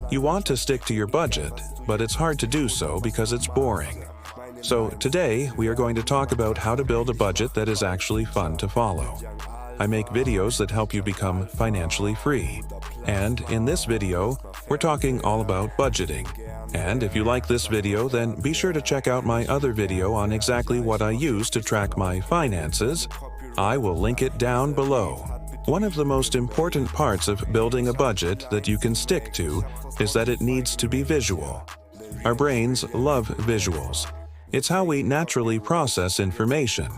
You want to stick to your budget, but it's hard to do so because it's boring. So today, we are going to talk about how to build a budget that is actually fun to follow. I make videos that help you become financially free. And in this video, we're talking all about budgeting. And if you like this video, then be sure to check out my other video on exactly what I use to track my finances. I will link it down below. One of the most important parts of building a budget that you can stick to is that it needs to be visual. Our brains love visuals. It's how we naturally process information.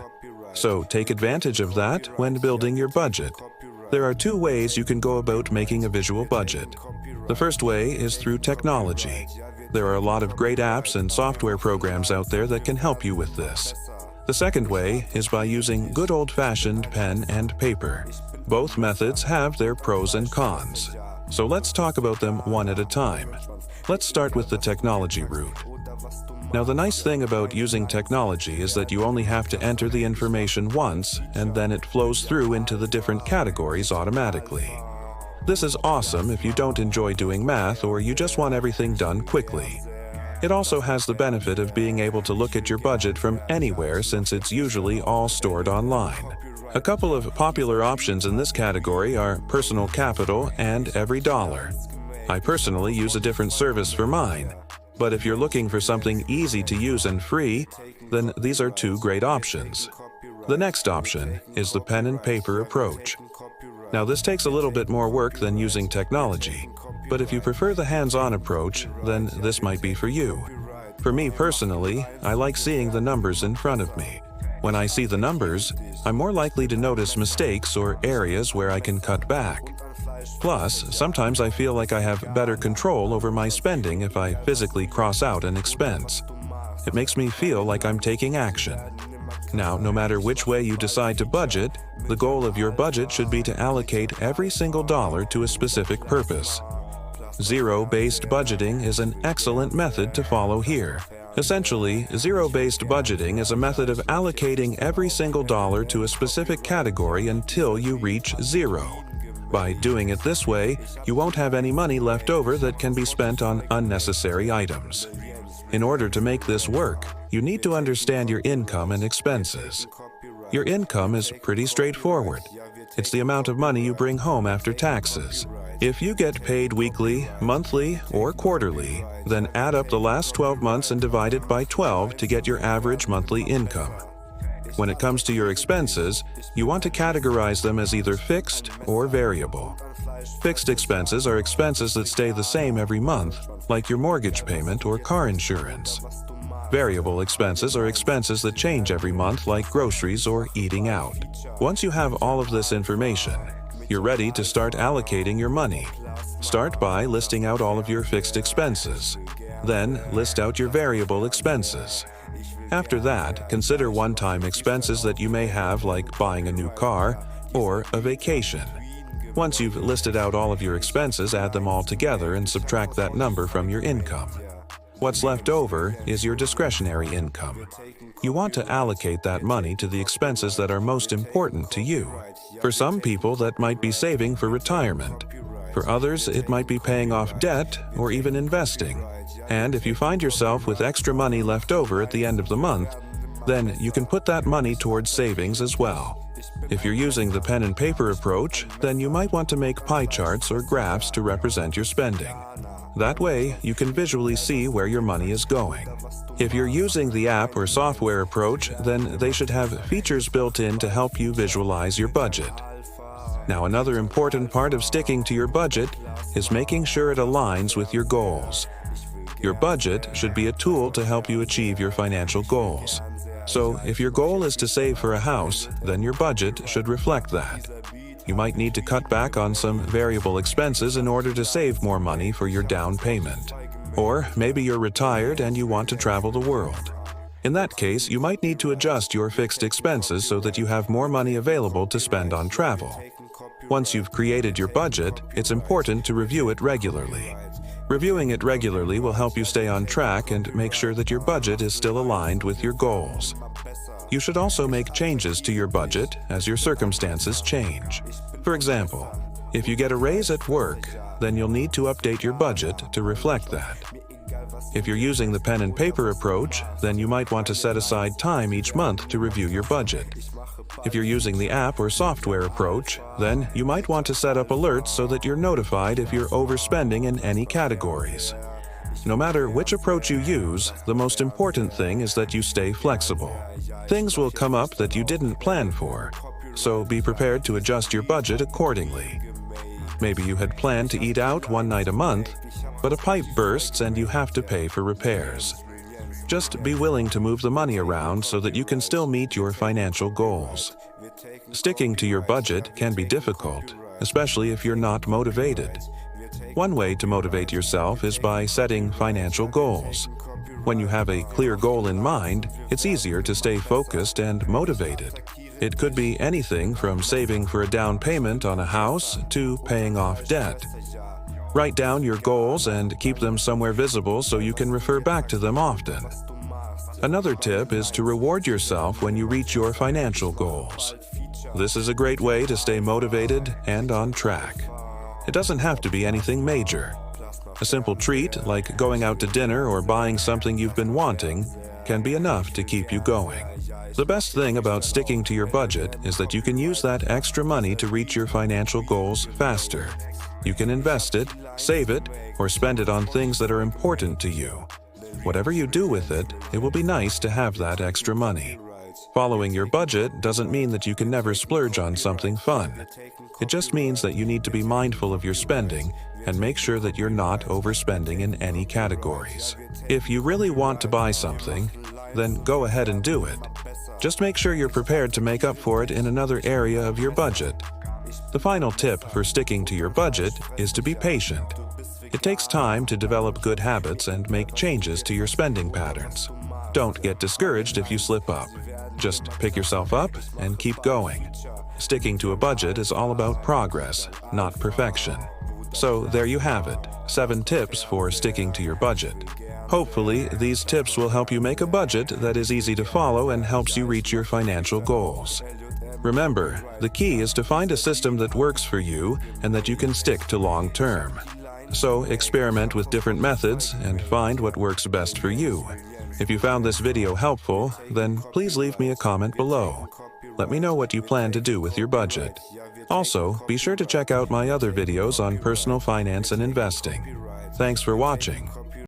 So take advantage of that when building your budget. There are two ways you can go about making a visual budget. The first way is through technology. There are a lot of great apps and software programs out there that can help you with this. The second way is by using good old-fashioned pen and paper. Both methods have their pros and cons. So let's talk about them one at a time. Let's start with the technology route. Now, the nice thing about using technology is that you only have to enter the information once, and then it flows through into the different categories automatically. This is awesome if you don't enjoy doing math or you just want everything done quickly. It also has the benefit of being able to look at your budget from anywhere since it's usually all stored online. A couple of popular options in this category are Personal Capital and EveryDollar. I personally use a different service for mine. But if you're looking for something easy to use and free, then these are two great options. The next option is the pen and paper approach. Now, this takes a little bit more work than using technology, but if you prefer the hands-on approach, then this might be for you. For me personally, I like seeing the numbers in front of me. When I see the numbers, I'm more likely to notice mistakes or areas where I can cut back. Plus, sometimes I feel like I have better control over my spending if I physically cross out an expense. It makes me feel like I'm taking action. Now, no matter which way you decide to budget, the goal of your budget should be to allocate every single dollar to a specific purpose. Zero-based budgeting is an excellent method to follow here. Essentially, zero-based budgeting is a method of allocating every single dollar to a specific category until you reach zero. By doing it this way, you won't have any money left over that can be spent on unnecessary items. In order to make this work, you need to understand your income and expenses. Your income is pretty straightforward. It's the amount of money you bring home after taxes. If you get paid weekly, monthly, or quarterly, then add up the last 12 months and divide it by 12 to get your average monthly income. When it comes to your expenses, you want to categorize them as either fixed or variable. Fixed expenses are expenses that stay the same every month, like your mortgage payment or car insurance. Variable expenses are expenses that change every month, like groceries or eating out. Once you have all of this information, you're ready to start allocating your money. Start by listing out all of your fixed expenses. Then, list out your variable expenses. After that, consider one-time expenses that you may have, like buying a new car or a vacation. Once you've listed out all of your expenses, add them all together and subtract that number from your income. What's left over is your discretionary income. You want to allocate that money to the expenses that are most important to you. For some people, that might be saving for retirement. For others, it might be paying off debt or even investing. And if you find yourself with extra money left over at the end of the month, then you can put that money towards savings as well. If you're using the pen and paper approach, then you might want to make pie charts or graphs to represent your spending. That way, you can visually see where your money is going. If you're using the app or software approach, then they should have features built in to help you visualize your budget. Now, another important part of sticking to your budget is making sure it aligns with your goals. Your budget should be a tool to help you achieve your financial goals. So, if your goal is to save for a house, then your budget should reflect that. You might need to cut back on some variable expenses in order to save more money for your down payment. Or maybe you're retired and you want to travel the world. In that case, you might need to adjust your fixed expenses so that you have more money available to spend on travel. Once you've created your budget, it's important to review it regularly. Reviewing it regularly will help you stay on track and make sure that your budget is still aligned with your goals. You should also make changes to your budget as your circumstances change. For example, if you get a raise at work, then you'll need to update your budget to reflect that. If you're using the pen and paper approach, then you might want to set aside time each month to review your budget. If you're using the app or software approach, then you might want to set up alerts so that you're notified if you're overspending in any categories. No matter which approach you use, the most important thing is that you stay flexible. Things will come up that you didn't plan for, so be prepared to adjust your budget accordingly. Maybe you had planned to eat out one night a month, but a pipe bursts and you have to pay for repairs. Just be willing to move the money around so that you can still meet your financial goals. Sticking to your budget can be difficult, especially if you're not motivated. One way to motivate yourself is by setting financial goals. When you have a clear goal in mind, it's easier to stay focused and motivated. It could be anything from saving for a down payment on a house to paying off debt. Write down your goals and keep them somewhere visible so you can refer back to them often. Another tip is to reward yourself when you reach your financial goals. This is a great way to stay motivated and on track. It doesn't have to be anything major. A simple treat, like going out to dinner or buying something you've been wanting, can be enough to keep you going. The best thing about sticking to your budget is that you can use that extra money to reach your financial goals faster. You can invest it, save it, or spend it on things that are important to you. Whatever you do with it, it will be nice to have that extra money. Following your budget doesn't mean that you can never splurge on something fun. It just means that you need to be mindful of your spending and make sure that you're not overspending in any categories. If you really want to buy something, then go ahead and do it. Just make sure you're prepared to make up for it in another area of your budget. The final tip for sticking to your budget is to be patient. It takes time to develop good habits and make changes to your spending patterns. Don't get discouraged if you slip up. Just pick yourself up and keep going. Sticking to a budget is all about progress, not perfection. So there you have it, 7 tips for sticking to your budget. Hopefully, these tips will help you make a budget that is easy to follow and helps you reach your financial goals. Remember, the key is to find a system that works for you and that you can stick to long term. So experiment with different methods and find what works best for you. If you found this video helpful, then please leave me a comment below. Let me know what you plan to do with your budget. Also, be sure to check out my other videos on personal finance and investing. Thanks for watching.